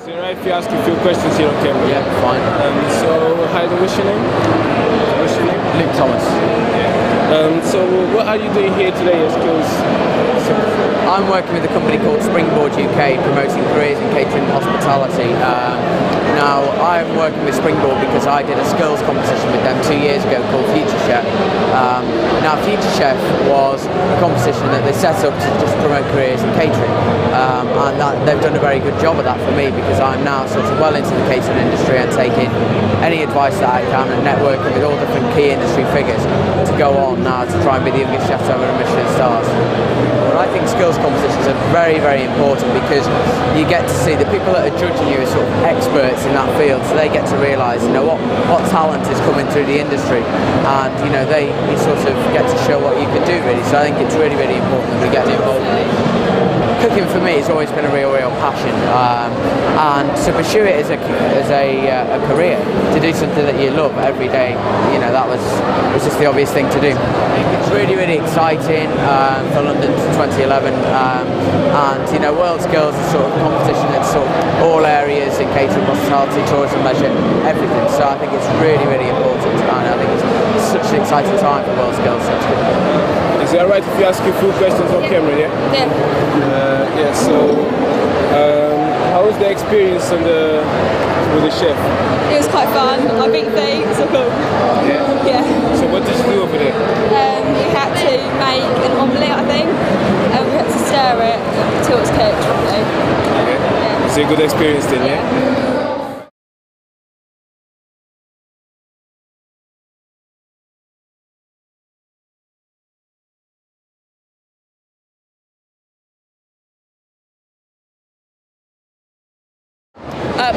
Is it alright if you ask a few questions here on camera? Yeah, fine. So, hi, what's your name? What's your name? Luke Thomas. So, what are you doing here today as skills? I'm working with a company called Springboard UK, promoting careers in catering and hospitality. Now, I'm working with Springboard because I did a skills competition with them 2 years ago called Future Chef. Now, Future Chef was a competition that they set up to just promote careers in catering. And they've done a very good job of that for me, because I'm now sort of well into the catering industry and taking any advice that I can and networking with all different key industry figures to go on now to try and be the youngest chef to ever win Michelin stars. And I think skills competitions are very, very important, because you get to see the people that are judging you as sort of experts in that field, so they get to realise, what talent is coming through the industry, and you sort of get to show what you can do, really. So I think it's really, really important that we get involved in it. Cooking for me has always been a real passion, and to pursue it as a career, to do something that you love every day, that was just the obvious thing to do. It's really, really exciting for London 2011, and World Skills is sort of competition in sort of all areas in catering, hospitality, tourism, leisure, everything. So I think it's really, really important, and I think it's such an exciting time for World Skills. Is it alright if we ask you a few questions on camera, yeah? Yeah. So, how was the experience with the chef? It was quite fun. I beat Thames, so cool. Yeah. So what did you do over there? We had to make an omelette, I think, and we had to stir it until it's cooked properly. Okay. Yeah. It's a good experience then, yeah?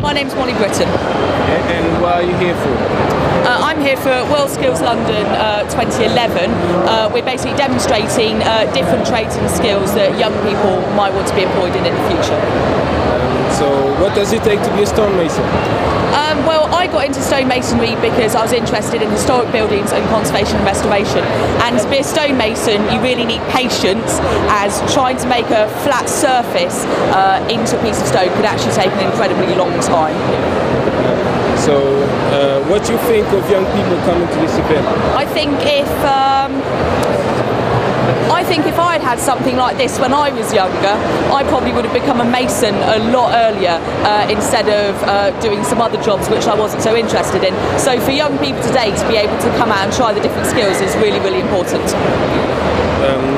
My name's Molly Britton. And what are you here for? I'm here for World Skills London 2011. We're basically demonstrating different trades and skills that young people might want to be employed in the future. So what does it take to be a stonemason? Well, I got into stonemasonry because I was interested in historic buildings and conservation and restoration. And to be a stonemason, you really need patience, as trying to make a flat surface into a piece of stone could actually take an incredibly long time. So, what do you think of young people coming to this event? I think if I had something like this when I was younger, I probably would have become a mason a lot earlier instead of doing some other jobs which I wasn't so interested in. So for young people today to be able to come out and try the different skills is really, really important.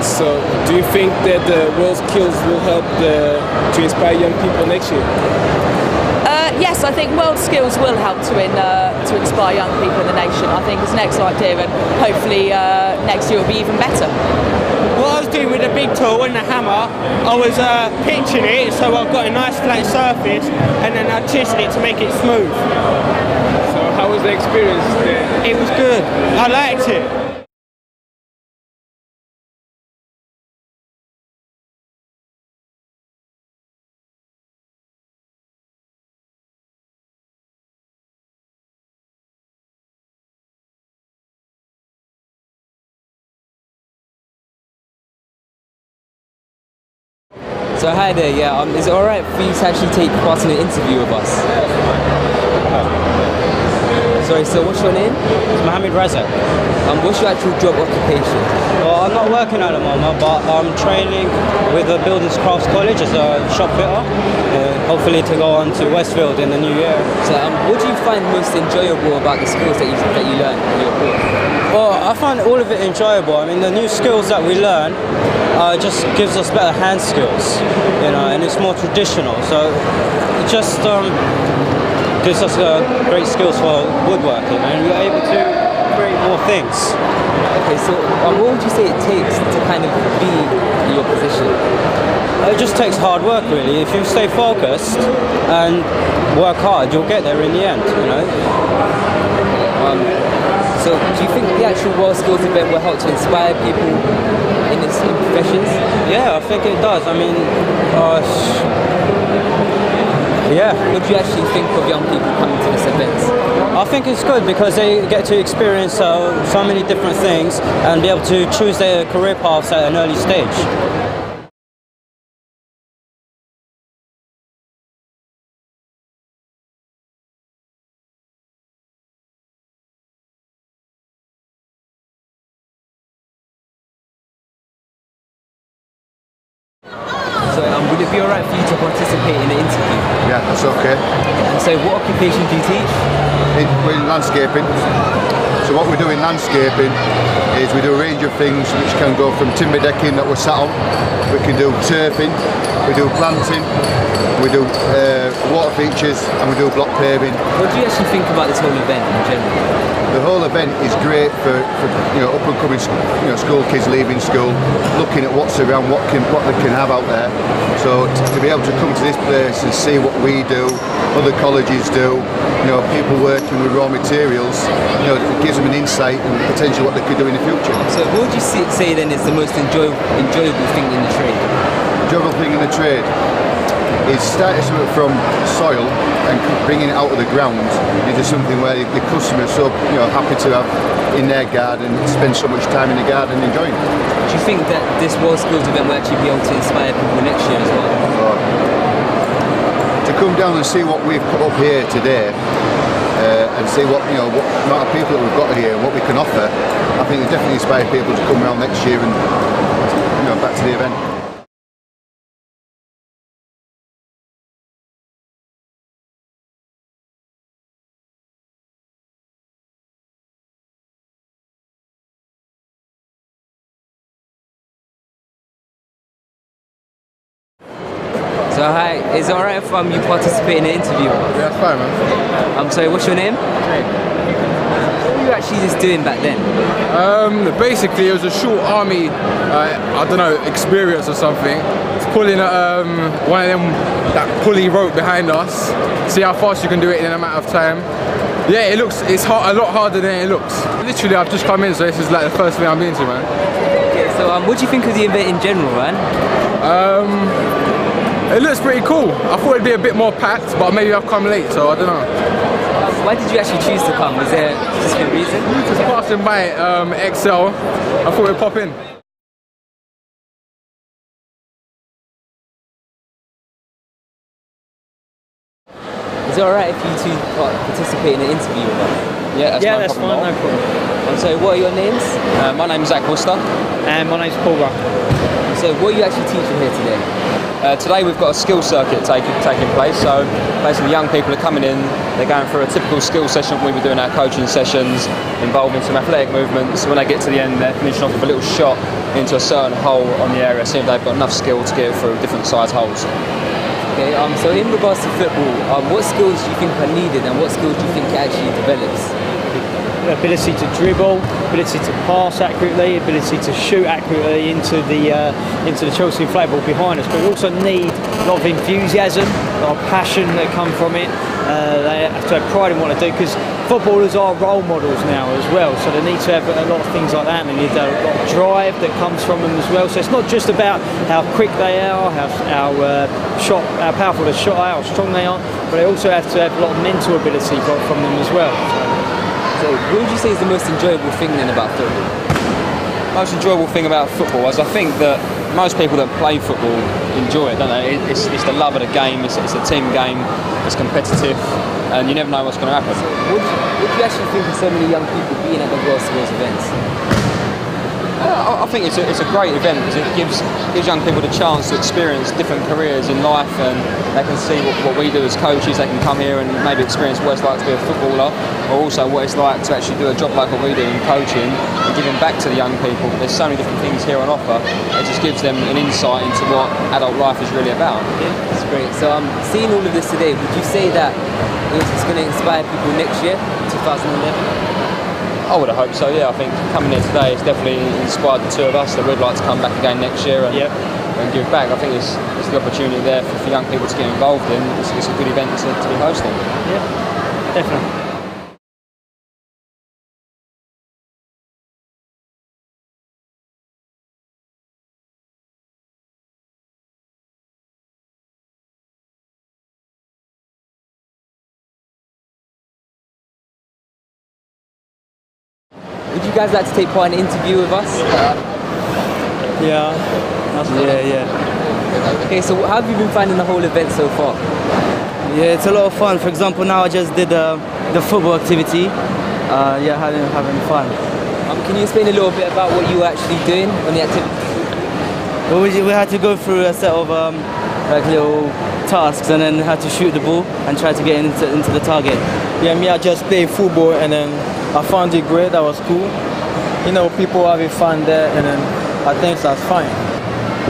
So do you think that the World Skills will help to inspire young people next year? Yes, I think World Skills will help to inspire young people in the nation. I think it's an excellent idea, and hopefully next year will be even better. What I was doing with the big tool and the hammer, I was pitching it so I've got a nice flat surface, and then I chiseled it to make it smooth. So how was the experience there? It was good. I liked it. So hi there, is it alright for you to actually take part in an interview with us? Sorry, so what's your name? It's Mohammed Razak. What's your actual job occupation? Well, I'm not working at the moment, but I'm training with the Buildings Crafts College as a shop fitter, hopefully to go on to Westfield in the new year. So what do you find most enjoyable about the skills that you learn in your course? Well, I find all of it enjoyable. I mean, the new skills that we learn just gives us better hand skills, and it's more traditional. So it just gives us great skills for woodworking, and we're able to create more things. Okay, so what would you say it takes to kind of be in your position? It just takes hard work, really. If you stay focused and work hard, you'll get there in the end, So do you think the actual World Skills event will help to inspire people in professions? Yeah, I think it does. I mean, yeah. What do you actually think of young people coming to this event? I think it's good because they get to experience so many different things and be able to choose their career paths at an early stage. So would it be alright for you to participate in an interview? Yeah, that's okay. And so what occupation do you teach? We're in landscaping. So what we do in landscaping is we do a range of things which can go from timber decking that we're sat on, we can do turfing, we do planting, we do water features, and we do block paving. What do you actually think about this whole event in general? The whole event is great for up and coming school kids leaving school, looking at what's around, what they can have out there. So to be able to come to this place and see what we do, other colleges do, people working with raw materials, it gives them an insight and potentially what they could do in the future. So what would you say then is the most enjoyable thing in the trade? Enjoyable thing in the trade is starting something from soil and bringing it out of the ground into something where the customer is so happy to have in their garden, spend so much time in the garden enjoying it. Do you think that this World Skills event will actually be able to inspire people next year as well? To come down and see what we've put up here today and see what amount of people that we've got here and what we can offer, I think it definitely inspire people to come around next year and back to the event. So hi, is it alright if you participate in an interview? Yeah, that's fine, man. So what's your name? What were you actually just doing back then? Basically, it was a short army, I don't know, experience or something. It's pulling one of them, that pulley rope behind us. See how fast you can do it in a matter of time. Yeah, it's a lot harder than it looks. Literally, I've just come in, so this is like the first thing I've been to, man. Okay, so what do you think of the event in general, man? It looks pretty cool. I thought it'd be a bit more packed, but maybe I've come late, so I don't know. Why did you actually choose to come? Was there a specific reason? Just passing by Excel, I thought we'd pop in. Is it alright if you two participate in an interview with us? Yeah, that's fine, no problem. And so what are your names? My name's Zach Worcester. And my name's Paul Ruck. So what are you actually teaching here today? Today we've got a skill circuit taking place, so basically young people are coming in, they're going through a typical skill session. We'll be doing our coaching sessions involving some athletic movements. When they get to the end, they're finishing off with a little shot into a certain hole on the area, see if they've got enough skill to get it through different size holes. Okay, so in regards to football, what skills do you think are needed and what skills do you think it actually develops? Ability to dribble, ability to pass accurately, ability to shoot accurately into the Chelsea flag ball behind us. But we also need a lot of enthusiasm, a lot of passion that come from it. They have to have pride in what they do, because footballers are role models now as well. So they need to have a lot of things like that. And they need a lot of drive that comes from them as well. So it's not just about how quick they are, how powerful they shot are, how strong they are, but they also have to have a lot of mental ability from them as well. So what would you say is the most enjoyable thing then about football? Most enjoyable thing about football is I think that most people that play football enjoy it, don't they? It's the love of the game, it's a team game, it's competitive, and you never know what's going to happen. What do you actually think of so many young people being at the World Skills events? I think it's a great event. It gives young people the chance to experience different careers in life, and they can see what we do as coaches. They can come here and maybe experience what it's like to be a footballer, or also what it's like to actually do a job like what we do in coaching and giving back to the young people. There's so many different things here on offer. It just gives them an insight into what adult life is really about. Yeah, that's great. So seeing all of this today, would you say that it's going to inspire people next year, 2011? I would have hoped so, yeah. I think coming here today has definitely inspired the two of us that we'd like to come back again next year and give back. I think it's the opportunity there for young people to get involved in. It's a good event to be hosting. Yeah, definitely. Would you guys like to take part in an interview with us? Yeah. Okay, so how have you been finding the whole event so far? Yeah, it's a lot of fun. For example, now I just did the football activity. Having fun. Can you explain a little bit about what you were actually doing on the activity? Well, we had to go through a set of like little tasks and then had to shoot the ball and try to get into the target. Yeah, me, I just played football and then I found it great. That was cool. You know, people having fun there, and then I think that's fine.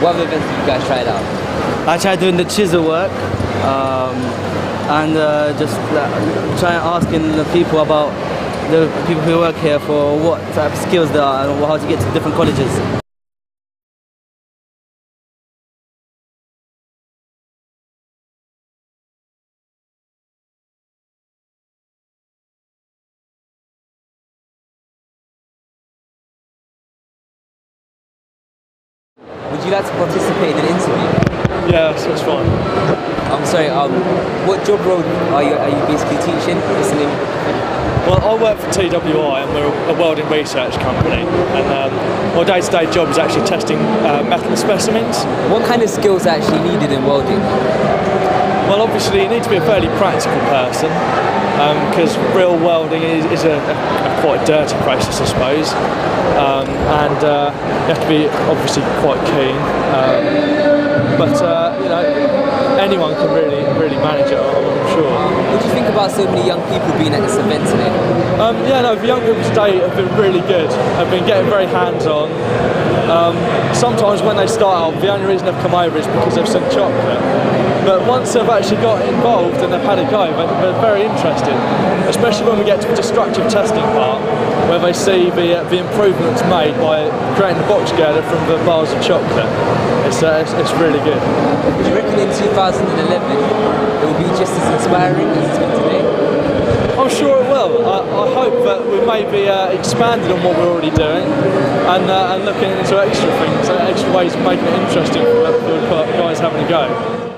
What other events did you guys try out? I tried doing the chisel work and just trying asking the people about the people who work here for what type of skills there are and how to get to different colleges. Would you like to participate in an interview? Yeah, that's fine. I'm sorry, what job role are you basically teaching? Listening? Well, I work for TWI and we're a welding research company, and my day-to-day job is actually testing metal specimens. What kind of skills are actually needed in welding? Well, obviously you need to be a fairly practical person, because real welding is a quite dirty process, I suppose, and you have to be obviously quite keen. But you know, anyone can really manage it, I'm sure. What do you think about so many young people being at this event today? Yeah, no, the young people today have been really good. Have been getting very hands-on. Sometimes when they start out, the only reason they've come over is because they've seen chocolate. But once they've actually got involved and they've had a go, they're very interested. Especially when we get to the destructive testing part, where they see the improvements made by creating the box girder from the bars of chocolate. It's really good. Do you reckon in 2011 it will be just as inspiring as it's been today? I'm sure it will. I hope that we may be expanded on what we're already doing and looking into extra things, extra ways of making it interesting for the guys having a go.